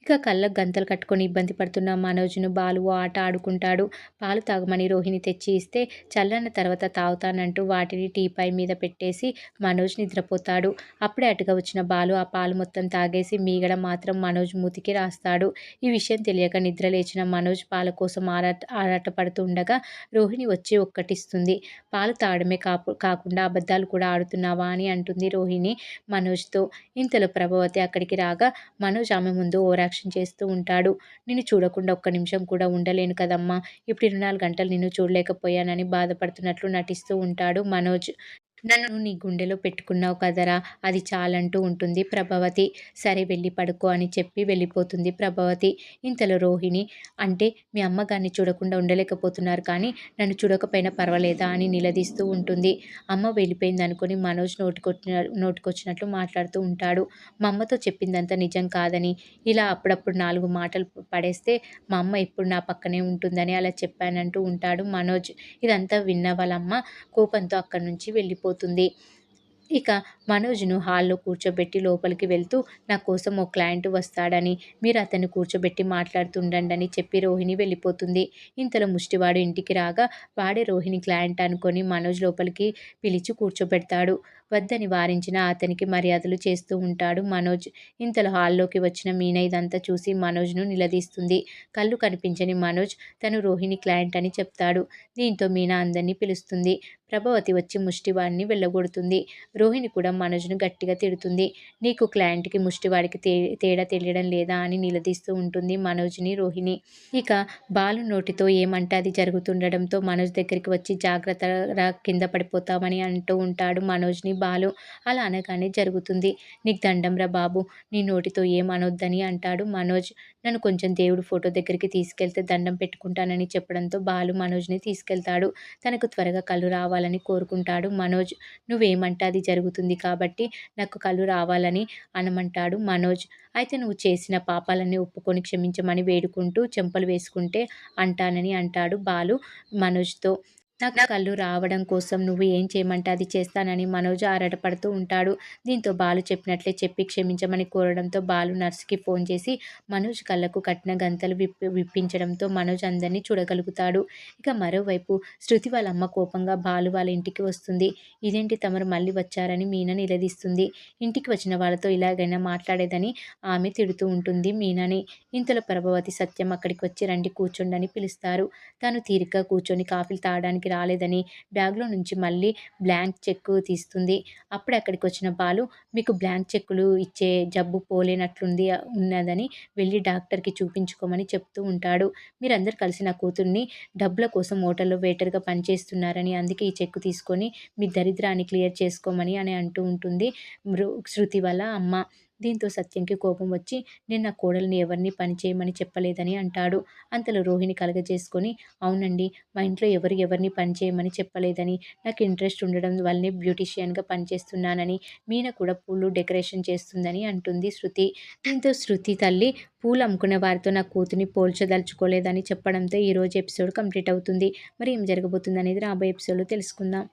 ఇక కళ్ళకు గంతలు కట్టుకొని ఇబ్బంది పడుతున్న మనోజ్ను బాలు ఓ ఆట ఆడుకుంటాడు. పాలు తాగమని రోహిణి తెచ్చి ఇస్తే చల్లన్న తర్వాత తాగుతానంటూ వాటిని టీపాయ్ మీద పెట్టేసి మనోజ్ నిద్రపోతాడు. అప్పుడే అటుగా వచ్చిన బాలు ఆ పాలు మొత్తం తాగేసి మీగడ మాత్రం మనోజ్ మూతికి రాస్తాడు. ఈ విషయం తెలియక నిద్ర లేచిన మనోజ్ పాల కోసం ఆరాటపడుతుండగా రోహిణి వచ్చి ఒక్కటిస్తుంది. పాలు తాగడమే కాకుండా అబద్ధాలు కూడా ఆడుతున్నావా అని అంటుంది రోహిణి మనోజ్తో. ఇంతలో ప్రభావతి అక్కడికి రాగా మనోజ్ ఆమె ముందు ఓవరాక్షన్ చేస్తూ ఉంటాడు. నిన్ను చూడకుండా ఒక్క నిమిషం కూడా ఉండలేను కదమ్మా, ఇప్పుడు 24 గంటలు నిన్ను చూడలేకపోయానని బాధపడుతున్నట్లు నటిస్తూ ఉంటాడు మనోజ్. నన్ను నీ గుండెలో పెట్టుకున్నావు కదరా, అది చాలంటూ ఉంటుంది ప్రభావతి. సరే వెళ్ళి పడుకో అని చెప్పి వెళ్ళిపోతుంది ప్రభావతి. ఇంతలో రోహిణి, అంటే మీ అమ్మగారిని చూడకుండా ఉండలేకపోతున్నారు కానీ నన్ను చూడకపోయినా పర్వాలేదా అని నిలదీస్తూ ఉంటుంది. అమ్మ వెళ్ళిపోయింది అనుకుని మనోజ్ నోటికొచ్చినట్లు మాట్లాడుతూ ఉంటాడు. మా అమ్మతో చెప్పిందంతా నిజం కాదని, ఇలా అప్పుడప్పుడు 4 మాటలు పడేస్తే మా అమ్మ ఎప్పుడు నా పక్కనే ఉంటుందని అలా చెప్పానంటూ ఉంటాడు మనోజ్. ఇదంతా విన్న వాళ్ళమ్మ కోపంతో అక్కడి నుంచి వెళ్ళిపోతుంది. ఇక మనోజ్ను హాల్లో కూర్చోబెట్టి లోపలికి వెళ్తూ నా కోసం ఓ క్లయింట్ వస్తాడని, మీరు అతన్ని కూర్చోబెట్టి మాట్లాడుతుండండి అని చెప్పి రోహిణి వెళ్ళిపోతుంది. ఇంతలో ముష్టివాడు ఇంటికి రాగా వాడే రోహిణి క్లయింట్ అనుకొని మనోజ్ లోపలికి పిలిచి కూర్చోబెడతాడు. వద్దని వారించిన అతనికి మర్యాదలు చేస్తూ ఉంటాడు మనోజ్. ఇంతలో హాల్లోకి వచ్చిన మీనా ఇదంతా చూసి మనోజ్ను నిలదీస్తుంది. కళ్ళు కనిపించని మనోజ్ తను రోహిణి క్లయింట్ అని చెప్తాడు. దీంతో మీనా అందరినీ పిలుస్తుంది. ప్రభావతి వచ్చి ముష్టివాడిని వెళ్ళగొడుతుంది. రోహిణి కూడా మనోజ్ను గట్టిగా తిడుతుంది. నీకు క్లయింట్కి ముష్టివాడికి తేడా తెలియడం లేదా అని నిలదీస్తూ ఉంటుంది మనోజ్ని రోహిణి. ఇక బాలు నోటితో ఏమంటే అది జరుగుతుండడంతో మనోజ్ దగ్గరికి వచ్చి జాగ్రత్తగా కింద పడిపోతామని అంటూ ఉంటాడు మనోజ్ని బాలు. అలా అనగానే జరుగుతుంది. నీకు దండంరా బాబు, నీ నోటితో ఏం అనొద్దని అంటాడు మనోజ్. నన్ను కొంచెం దేవుడి ఫోటో దగ్గరికి తీసుకెళ్తే దండం పెట్టుకుంటానని చెప్పడంతో బాలు మనోజ్ని తీసుకెళ్తాడు. తనకు త్వరగా కళ్ళు రావాలని కోరుకుంటాడు మనోజ్. నువ్వేమంటే అది జరుగుతుంది కాబట్టి నాకు కళ్ళు రావాలని అనమంటాడు మనోజ్. అయితే నువ్వు చేసిన పాపాలన్నీ ఒప్పుకొని క్షమించమని వేడుకుంటూ చెంపలు వేసుకుంటే అంటానని అంటాడు బాలు మనోజ్తో. నాకు కళ్ళు రావడం కోసం నువ్వు ఏం చేయమంటే అది చేస్తానని మనోజ్ ఆరాటపడుతూ ఉంటాడు. దీంతో బాలు చెప్పినట్లే చెప్పి క్షమించమని కోరడంతో బాలు నర్సుకి ఫోన్ చేసి మనోజ్ కళ్ళకు కట్టిన గంతలు విప్పించడంతో మనోజ్ అందరినీ చూడగలుగుతాడు. ఇక మరోవైపు శృతి వాళ్ళ అమ్మ కోపంగా బాలు వాళ్ళ ఇంటికి వస్తుంది. ఇదేంటి తమరు మళ్ళీ వచ్చారని మీనా నిలదీస్తుంది. ఇంటికి వచ్చిన వాళ్ళతో ఇలాగైనా మాట్లాడేదని ఆమె తిడుతూ ఉంటుంది మీనాని. ఇంతలో ప్రభావతి సత్యం అక్కడికి వచ్చి రండి కూర్చోండి అని పిలుస్తారు. తను తీరిగ్గా కూర్చొని కాఫీలు తాగడానికి రాలేదని బ్యాగ్లో నుంచి మళ్ళీ బ్లాంక్ చెక్కు తీస్తుంది. అప్పుడే అక్కడికి వచ్చిన బాలు, మీకు బ్లాంక్ చెక్కులు ఇచ్చే జబ్బు ఉన్నదని వెళ్ళి డాక్టర్కి చూపించుకోమని చెప్తూ ఉంటాడు. మీరందరూ కలిసి నా కూతుర్ని డబ్బుల కోసం హోటల్లో వెయిటర్గా పనిచేస్తున్నారని, అందుకే ఈ చెక్కు తీసుకొని మీ దరిద్రాన్ని క్లియర్ చేసుకోమని అని అంటూ ఉంటుంది శృతి వాళ్ళ అమ్మ. దీంతో సత్యంకి కోపం వచ్చి నేను నా కోడల్ని ఎవరిని పని చేయమని చెప్పలేదని అంటాడు. అంతలో రోహిణి కలగజేసుకొని, అవునండి, మా ఇంట్లో ఎవరిని పని చేయమని చెప్పలేదని, నాకు ఇంట్రెస్ట్ ఉండడం వల్లనే బ్యూటీషియన్గా పనిచేస్తున్నానని, మీనా కూడా పూలు డెకరేషన్ చేస్తుందని అంటుంది శృతి. దీంతో శృతి తల్లి పూలు అమ్ముకునే వారితో నా కూతుర్ని పోల్చదలుచుకోలేదని చెప్పడంతో ఈరోజు ఎపిసోడ్ కంప్లీట్ అవుతుంది. మరి ఏం జరగబోతుంది అనేది రాబోయే ఎపిసోడ్లో తెలుసుకుందాం.